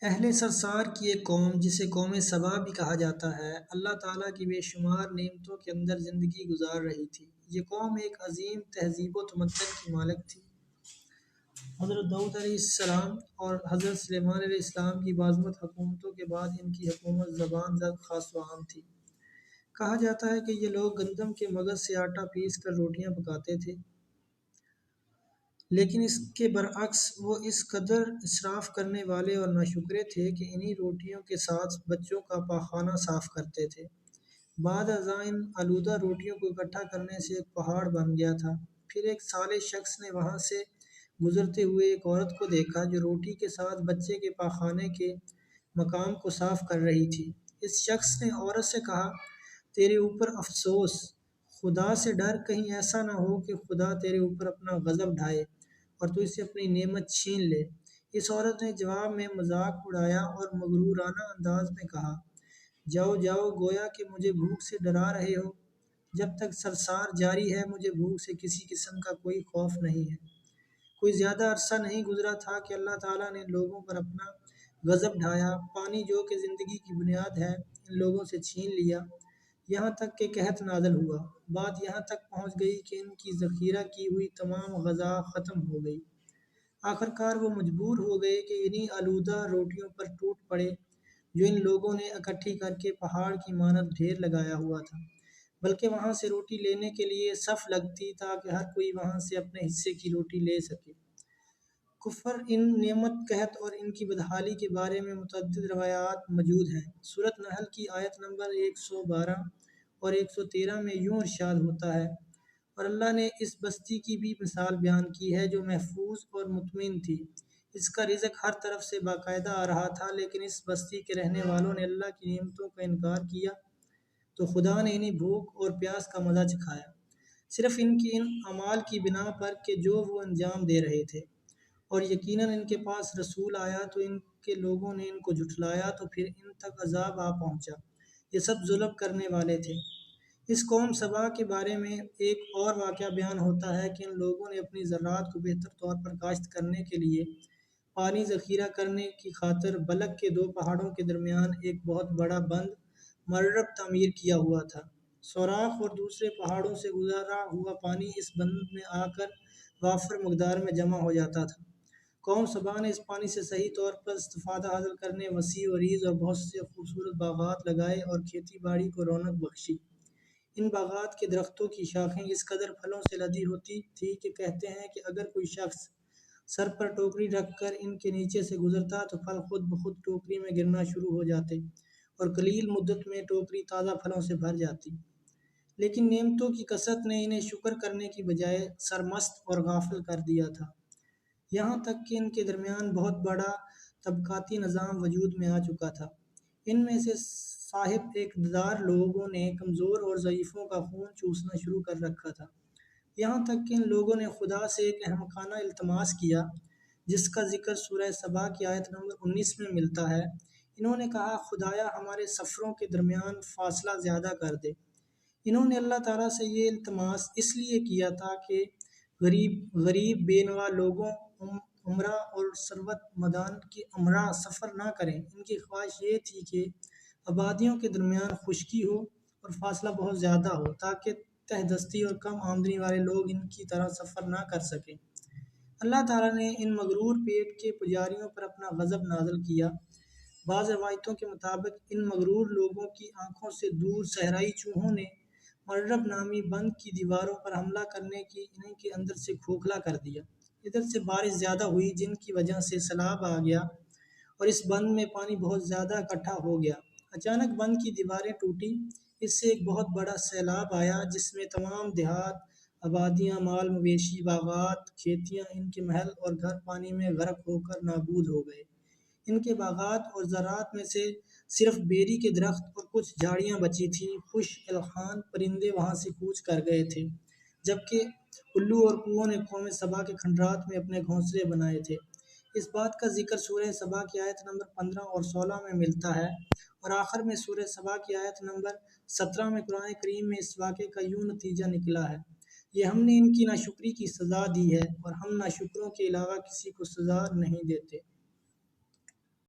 اہل سرسار کی ایک قوم جسے قوم سبا بھی کہا جاتا ہے، اللہ تعالیٰ کی بے شمار نعمتوں کے اندر زندگی گزار رہی تھی۔ یہ قوم ایک عظیم تہذیب و تمدن کی مالک تھی۔ حضرت داؤد علیہ السلام اور حضرت سلیمان علیہ السلام کی باضابط حکومتوں کے بعد ان کی حکومت زبان زد خاص و عام تھی۔ کہا جاتا ہے کہ یہ لوگ گندم کے مغز سے آٹا پیس کر روٹیاں پکاتے تھے، لیکن اس کے برعکس وہ اس قدر اسراف کرنے والے اور ناشکرے تھے کہ انہی روٹیوں کے ساتھ بچوں کا پاخانہ صاف کرتے تھے۔ بعد ازاں ان آلودہ روٹیوں کو اکٹھا کرنے سے ایک پہاڑ بن گیا تھا۔ پھر ایک صالح شخص نے وہاں سے گزرتے ہوئے ایک عورت کو دیکھا جو روٹی کے ساتھ بچے کے پاخانے کے مقام کو صاف کر رہی تھی۔ اس شخص نے عورت سے کہا، تیرے اوپر افسوس! خدا سے ڈر، کہیں ایسا نہ ہو کہ خدا تیرے اوپر اپنا غضب ڈھائے اور تو اسے اپنی نعمت چھین لے۔ اس عورت نے جواب میں مذاق اڑایا اور مغرورانہ انداز میں کہا، جاؤ جاؤ، گویا کہ مجھے بھوک سے ڈرا رہے ہو۔ جب تک سرسار جاری ہے مجھے بھوک سے کسی قسم کا کوئی خوف نہیں ہے۔ کوئی زیادہ عرصہ نہیں گزرا تھا کہ اللہ تعالیٰ نے لوگوں پر اپنا غضب ڈھایا، پانی جو کہ زندگی کی بنیاد ہے ان لوگوں سے چھین لیا، یہاں تک کہ قحط نازل ہوا۔ بات یہاں تک پہنچ گئی کہ ان کی ذخیرہ کی ہوئی تمام غذا ختم ہو گئی۔ آخر کار وہ مجبور ہو گئے کہ انہی آلودہ روٹیوں پر ٹوٹ پڑے جو ان لوگوں نے اکٹھی کر کے پہاڑ کی مانند ڈھیر لگایا ہوا تھا، بلکہ وہاں سے روٹی لینے کے لیے صف لگتی تاکہ ہر کوئی وہاں سے اپنے حصے کی روٹی لے سکے۔ کفر، ان نعمت، قحط اور ان کی بدحالی کے بارے میں متعدد روایات موجود ہیں۔ سورۃ نحل کی آیت نمبر 112 اور 113 میں یوں ارشاد ہوتا ہے، اور اللہ نے اس بستی کی بھی مثال بیان کی ہے جو محفوظ اور مطمئن تھی۔ اس کا رزق ہر طرف سے باقاعدہ آ رہا تھا، لیکن اس بستی کے رہنے والوں نے اللہ کی نعمتوں کا انکار کیا تو خدا نے انہیں بھوک اور پیاس کا مزہ چکھایا، صرف ان کی ان اعمال کی بنا پر کہ جو وہ انجام دے رہے تھے۔ اور یقیناً ان کے پاس رسول آیا تو ان کے لوگوں نے ان کو جھٹلایا تو پھر ان تک عذاب آ پہنچا۔ یہ سب ظلم کرنے والے تھے۔ اس قوم سبا کے بارے میں ایک اور واقعہ بیان ہوتا ہے کہ ان لوگوں نے اپنی زراعت کو بہتر طور پر کاشت کرنے کے لیے پانی ذخیرہ کرنے کی خاطر بلک کے دو پہاڑوں کے درمیان ایک بہت بڑا بند مررب تعمیر کیا ہوا تھا۔ سوراخ اور دوسرے پہاڑوں سے گزرا ہوا پانی اس بند میں آ کر وافر مقدار میں جمع ہو جاتا تھا۔ قوم سبا نے اس پانی سے صحیح طور پر استفادہ حاصل کرنے وسیع و عریض اور بہت سے خوبصورت باغات لگائے اور کھیتی باڑی کو رونق بخشی۔ ان باغات کے درختوں کی شاخیں اس قدر پھلوں سے لدی ہوتی تھی کہ کہتے ہیں کہ اگر کوئی شخص سر پر ٹوکری رکھ کر ان کے نیچے سے گزرتا تو پھل خود بخود ٹوکری میں گرنا شروع ہو جاتے اور قلیل مدت میں ٹوکری تازہ پھلوں سے بھر جاتی۔ لیکن نعمتوں کی کثرت نے انہیں شکر کرنے کی بجائے سرمست اور غافل کر دیا تھا، یہاں تک کہ ان کے درمیان بہت بڑا طبقاتی نظام وجود میں آ چکا تھا۔ ان میں سے صاحب اقتدار لوگوں نے کمزور اور ضعیفوں کا خون چوسنا شروع کر رکھا تھا، یہاں تک کہ ان لوگوں نے خدا سے ایک احمقانہ التماس کیا جس کا ذکر سورہ سبا کی آیت نمبر 19 میں ملتا ہے۔ انہوں نے کہا، خدایا ہمارے سفروں کے درمیان فاصلہ زیادہ کر دے۔ انہوں نے اللہ تعالیٰ سے یہ التماس اس لیے کیا تاکہ غریب بے نوا لوگوں، عمرہ اور ثروت مندان کے امراء سفر نہ کریں۔ ان کی خواہش یہ تھی کہ آبادیوں کے درمیان خشکی ہو اور فاصلہ بہت زیادہ ہو تاکہ تہ دستی اور کم آمدنی والے لوگ ان کی طرح سفر نہ کر سکیں۔ اللہ تعالیٰ نے ان مغرور پیٹ کے پجاریوں پر اپنا غضب نازل کیا۔ بعض روایتوں کے مطابق ان مغرور لوگوں کی آنکھوں سے دور صحرائی چوہوں نے مررب نامی بند کی دیواروں پر حملہ کرنے کی انہیں کے اندر سے کھوکھلا کر دیا۔ ادھر سے بارش زیادہ ہوئی جن کی وجہ سے سیلاب آ گیا اور اس بند میں پانی بہت زیادہ اکٹھا ہو گیا۔ اچانک بند کی دیواریں ٹوٹی، اس سے ایک بہت بڑا سیلاب آیا جس میں تمام دیہات، آبادیاں، مال مویشی، باغات، کھیتیاں، ان کے محل اور گھر پانی میں غرق ہو کر نابود ہو گئے۔ ان کے باغات اور زراعت میں سے صرف بیری کے درخت اور کچھ جھاڑیاں بچی تھیں۔ خوش الخوان پرندے وہاں سے کوچ کر گئے تھے، جبکہ الو اور کووں نے قوم سبا کے کھنڈرات میں اپنے گھونسلے بنائے تھے۔ اس بات کا ذکر سورہ سبا کی آیت نمبر 15 اور 16 میں ملتا ہے، اور آخر میں سورہ سبا کی آیت نمبر 17 میں قرآن کریم میں اس واقعے کا یوں نتیجہ نکلا ہے، یہ ہم نے ان کی ناشکری کی سزا دی ہے اور ہم ناشکروں کے علاوہ کسی کو سزا نہیں دیتے۔